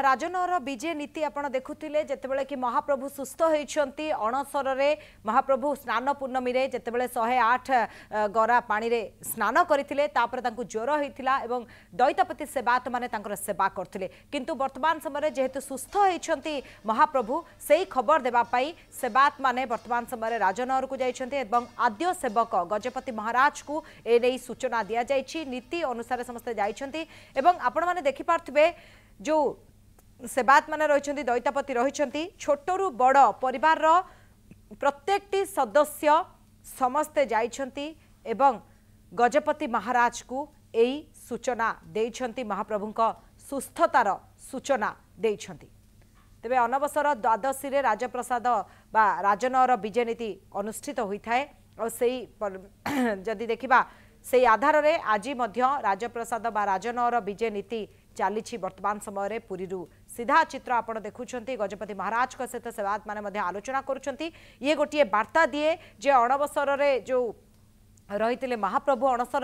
राजनर विजय नीति आपण देखुथिले जेतेबेले कि महाप्रभु सुस्थ होइछंती अणसर रे महाप्रभु स्नान पूर्णमी रे जेतेबेले 108 गरा पानी रे स्नान करथिले तापर तांकु ज्वर होइथिला एवं दैतपति सेवात माने तांकर सेवा करथिले किंतु वर्तमान समय जेहेतु सुस्थ होइछंती महाप्रभु सेही खबर देबा पई सेवात माने वर्तमान समय राजनर को जाइछंती एवं आद्य सेवक गजपति महाराज को ए नै सूचना दिया जाइछि नीति अनुसार समस्त जाइछंती एवं आपण माने देखि पारथिबे जो सेवात माने रहिछंती दैतापति रहिछंती छोटरू बड़ परिवार रो प्रत्येकटी सदस्य समस्ते जाइछंती एवं गजपति महाराज को एई सूचना देइछंती महाप्रभुंक सुस्थतार सूचना देइछंती। तेबे अनवसर द्वादशी रे राजप्रसाद बा राजनर विजय नीति अनुष्ठित होइथाय और सेही जदि देखिबा से आधार रे आज मध्य राजप्रसाद बा राजनर विजय नीति चली वर्तमान समय पुरी सीधा चित्र आपड़ देखुंट गजपति महाराज सहित सेवात माने आलोचना करुँच ये गोटे वार्ता दिए जे अणवसर रे जो रही महाप्रभु अणसर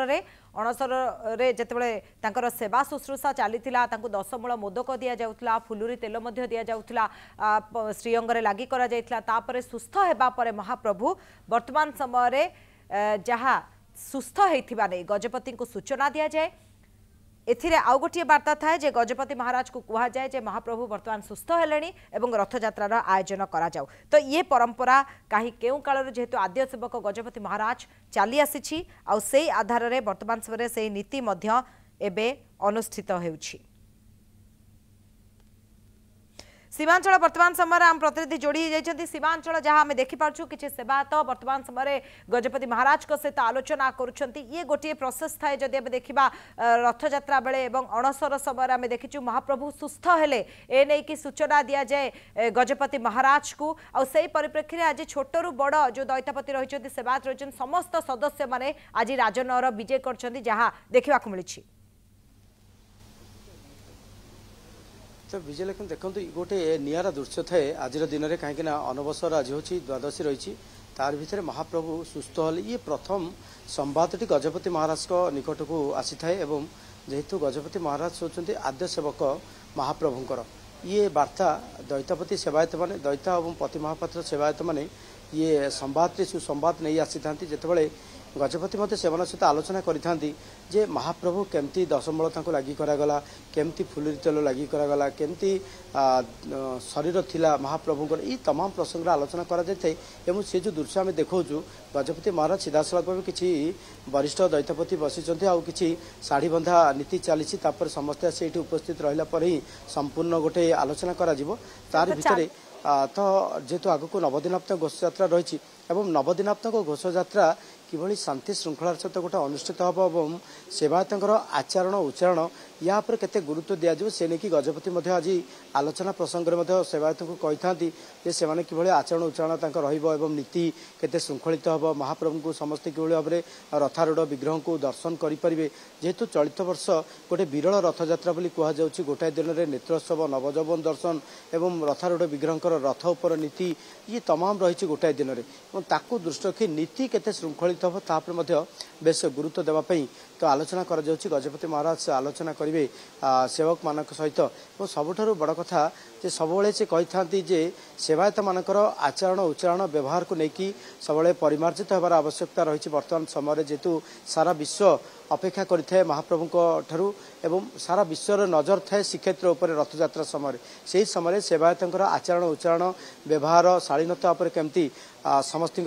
रे जितेबाला तांकर सेवा शुश्रूषा चली 10 मूल मोदक दि जाऊला फुलुरी तेल दि जाऊला श्रीअंगे लगी कर सुस्थ होगा महाप्रभु वर्तमान समय जहाँ सुस्थ होता नहीं गजपति को सूचना दि जाए एथिरे आउ गोटे वार्ता थाए जे गजपति महाराज को कहा जाए जे महाप्रभु वर्तमान सुस्थ हेलेनी एवं रथयात्रार आयोजन करा जाऊ तो ये परंपरा कहीं केउ काल जेहेतु आद्य सेवक गजपति महाराज चली आसी आउ से आधार रे वर्तमान समय से नीति मध्य एबे अनुष्ठित हेउछि। सीमांचल वर्तमान समय आम प्रतिनिधि जोड़ी जाइछन्ति सीमांचल जहाँ आम देखिपारछु किछि सेवायत वर्तमान समय गजपति महाराज सहित आलोचना करुछन्ति ये गोटे प्रोसेस थाए जदि आम देखिबा रथयात्रा बेले एवं अणसर समय आम देखिछु महाप्रभु सुस्थ हेले ए नै कि सूचना दिया जाए गजपति महाराज को आ सेही परिप्रेक्षी आज छोटरू बड़ जो दैतापति रहिछन्ति सेवायत रहिछन्ति समस्त सदस्य माने आज राजनर विजय करछन्ति जहाँ देखिबा को मिलिछि। तो विजय लक्ष्मी देखो गोटे निरा दृश्य थाए आज दिन में कहीं अनवसर आज हूँ द्वादशी रही तार भितर महाप्रभु सुस्थ हेले ये प्रथम संवादटी गजपति महाराज को निकट को आसी थाए एवं जेहेतु गजपति महाराज होती आद्य सेवक महाप्रभुंकर ये वार्ता दैतापति सेवायत माने दैता और पति महापात्र सेवायत माने ये संवाद सुसंवाद नहीं आसी था जितेबाला गजपति मत से सहित आलोचना करि जे महाप्रभु केमती दशमूल लगी करागला केमती फुलुरी तेल लगी करागला केमती शरीर थिला महाप्रभुंकर ये तमाम प्रसंग आलोचना करा जाए एवं से जो दृश्य आम देखु गजपति महाराज सीधासलख भाव किसी वरिष्ठ दैतापति बसी आउ कि शाढ़ी बंधा नीति चली समस्ते से उपस्थित रहा ही संपूर्ण गोटे आलोचना करा तार भितर तो जेहेतु आगक नवदिनात्मक घोषयात्रा रही नवदिनात्मक घोषयात्रा किभली शांति श्रृंखलार सहित गोटे अनुष्ठित हम और सेवायत आचरण उच्चारण या केते गुरुत्व दिज्व से नहीं कि गजपति आज आलोचना प्रसंग में सेवायत को कही था से किभली आचरण उच्चारण नीति केते श्रृंखलित हम महाप्रभु को समस्ते किभली भाव में रथारूढ़ विग्रह को दर्शन करेंगे जेहेतु चलित वर्ष गोटे विरल रथयात्रा कहुच्छी गोटाए दिन में नेत्रोत्सव नवजौवन दर्शन एवं रथारूढ़ विग्रह रथ उपर नीति ये तमाम रही गोटाए दिन में दृष्टि रखी नीति केते श्रृंखलित हम तापर बेस गुरुत्व देवाई तो आलोचना कर गजपति महाराज आलोचना करेंगे सेवक मान सहित और सबुठ बड़ कथा जे सब से कही था सेवायत मानकर आचरण उच्चारण व्यवहार को लेकिन सब परिमार्जित होबार आवश्यकता रही बर्तमान समय जेहेतु सारा विश्व अपेक्षा करें महाप्रभु एवं सारा विश्वर नजर थाए श्रीक्षेत्र उपर रथयात्रा समय से समय सेवायत आचरण उच्चारण व्यवहार शालीनता केमती समस्त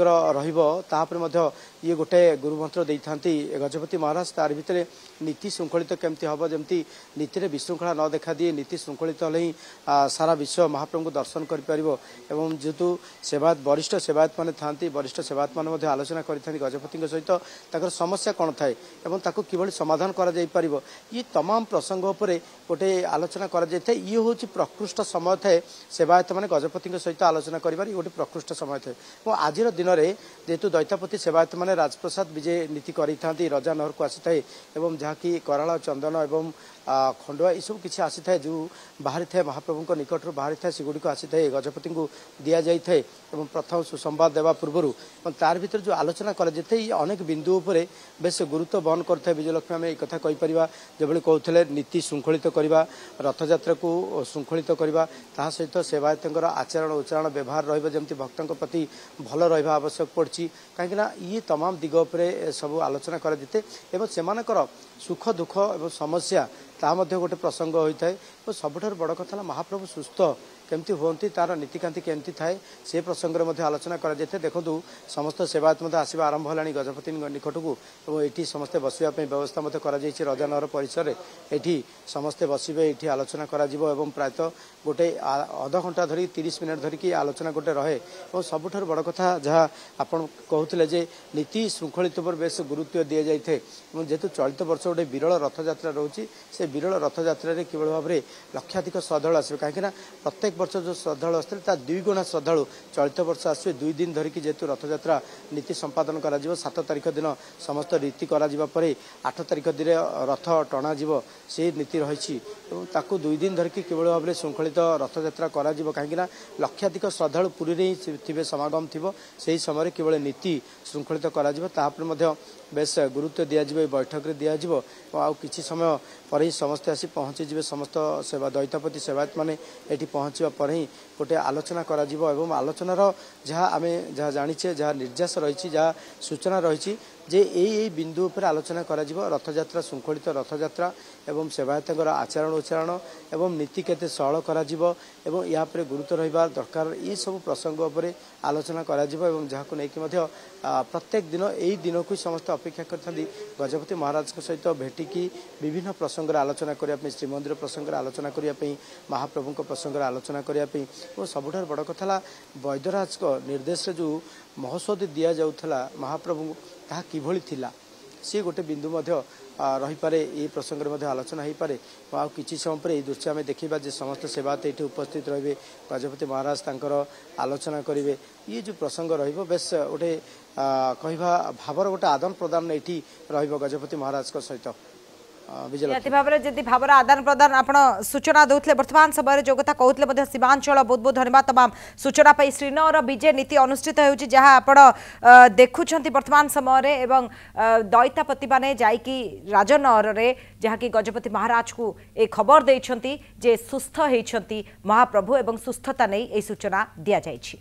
ये गोटे गुरुमंत्र दे था गजपति महाराज तार भितर नीति श्रृंखलित केमती हम जमी नीति विशृंखला न देखा दिए नीति श्रृंखलित हेले ही सारा विश्व महाप्रभु को दर्शन कर जेहेतु सेवायत वरिष्ठ सेवायत मैंने था वरिष्ठ सेवायत मैंने आलोचना कर गजपति सहित समस्या कौन थाए ताको किभली समाधान करा जाई परिबो ये तमाम प्रसंग उपरे गोटे आलोचना करा जाय ये हूँ प्रकृष्ट समय थाए सेवायत मैंने गजपति सहित आलोचना करिबार गोटे प्रकृष्ट समय थाए और आज दिन में जेहेतु दैतापति सेवायत मैंने राजप्रसाद विजय नीति करी था रजा नहर को आसी थाए जहाँकि कराಳ चंदन एवं खंडुआ ये सब किसी आसी थाए जो बाहरी थाए महाप्रभु निकटर बाहरी थाए सेगुड़ी आसी थाए गजपति को दि जाए प्रथम सुसंवाद देवा पूर्व तार भर जो आलोचना कराए ये अनेक बिंदु उपरे बेस गुरुत्व बहन करता विजयलक्ष्मी आम एक कहीपर जो कहते नीति श्रृंखलित करवा रथयात्रा को श्रृंखलित करवा ता सहित सेवायत आचरण उच्चारण व्यवहार रही भक्तों प्रति भल रहा आवश्यक पड़ी कहीं ये तमाम दिग उपरे सब आलोचना कर सुख दुख और समस्या ता गोटे प्रसंग होता है सबुठ बड़ कथा महाप्रभु सुस्थ केमती हमें तार नीतिकांति केमती थाए से प्रसंग में आलोचना कर देखो समस्त सेवायत आसवा आरंभ है गजपति निकट को और ये समस्ते बसवाई व्यवस्था रजानगर परिसर ये समस्ते बसवे ये आलोचना कर प्रायतः गोटे अध घंटा धरी 30 मिनट धरिकी आलोचना गोटे रहे और सबुठ बड़ कथा जहाँ आपड़ कहते नीति श्रृंखलित पर बेस गुरुत्व दि जाए जेहेतु चलित वर्ष गोटे विरल रथयात्रा रोचे से विरल रथयात्रा किभली भाव में लक्षाधिक श्रद्धालु आसवे कहीं प्रत्येक वर्ष जो श्रद्धालु आसते 2 गुणा श्रद्धालु चलित वर्ष आसवे 2 दिन धरिकी जेहेतु रथयात्रा नीति संपादन कर 7 तारिख दिन समस्त रीति कर 8 तारिख दिन रथ टणा से नीति रही 2 दिन धरिकी किभली भाव में श्रृंखलित रथयात्रा कर कहीं लक्षाधिक श्रद्धालु पुरी थे समागम थी से समय किभली नीति श्रृंखलित कर बेस गुरुत्व दिज्व बैठक में दिज्व आउ कि समय पर ही समस्ते आसी पहुँचीजे समस्त सेवा दैतापति सेवायत मैंने ये पहुँचा पर ही गोटे आलोचना कर आलोचनार जहाँ आम जहाँ जाचे जहाँ निर्यास रही जहाँ सूचना रही जे यही बिंदु पर आलोचना कर रथयात्रा श्रृंखलित रथयात्रा एवं सेवायत आचरण उच्चारण एवं नीति केते सरल कर यापर गुरुत्व रहा दरकार ये सब प्रसंग उपर आलोचना कर जहाँ नहीं प्रत्येक दिन यही दिन को समस्त अपेक्षा करते गजपति महाराज सहित भेटिकी विभिन्न प्रसंग आलोचना करने श्रीमंदिर प्रसंग आलोचना करने महाप्रभु प्रसंग आलोचना करने और सबुठ बड़ कथा वैद्यराज निर्देश जो महोत्सव दि जाऊला महाप्रभु ताहा किभली थिला सी गोटे बिंदु रही पारे ये प्रसंग में आलोचना हो पारे आ कि समय पर ये दृश्य आम देखा जे समस्त सेवायत ये उपस्थित रहे गजपति महाराज तांकर आलोचना करेंगे ये जो प्रसंग रेस गोटे कहवा भावर गोटे आदान प्रदान ये गजपति महाराज सहित निहाती भाव में जदि भावर आदान प्रदान आप सूचना दौले बर्तमान समय जो कथा कहते शिवांचल बहुत बहुत धन्यवाद तमाम सूचना पाई श्रीनगर विजय नीति अनुष्ठित होती जहाँ आप देखुं बर्तमान समय एवं दैतापति मैंने जाकि राजनगर में जहाँकि गजपति महाराज को ए खबर देइछंती जे सुस्थ होइछंती महाप्रभु एवं सुस्थता नहीं सूचना दि जाइछि।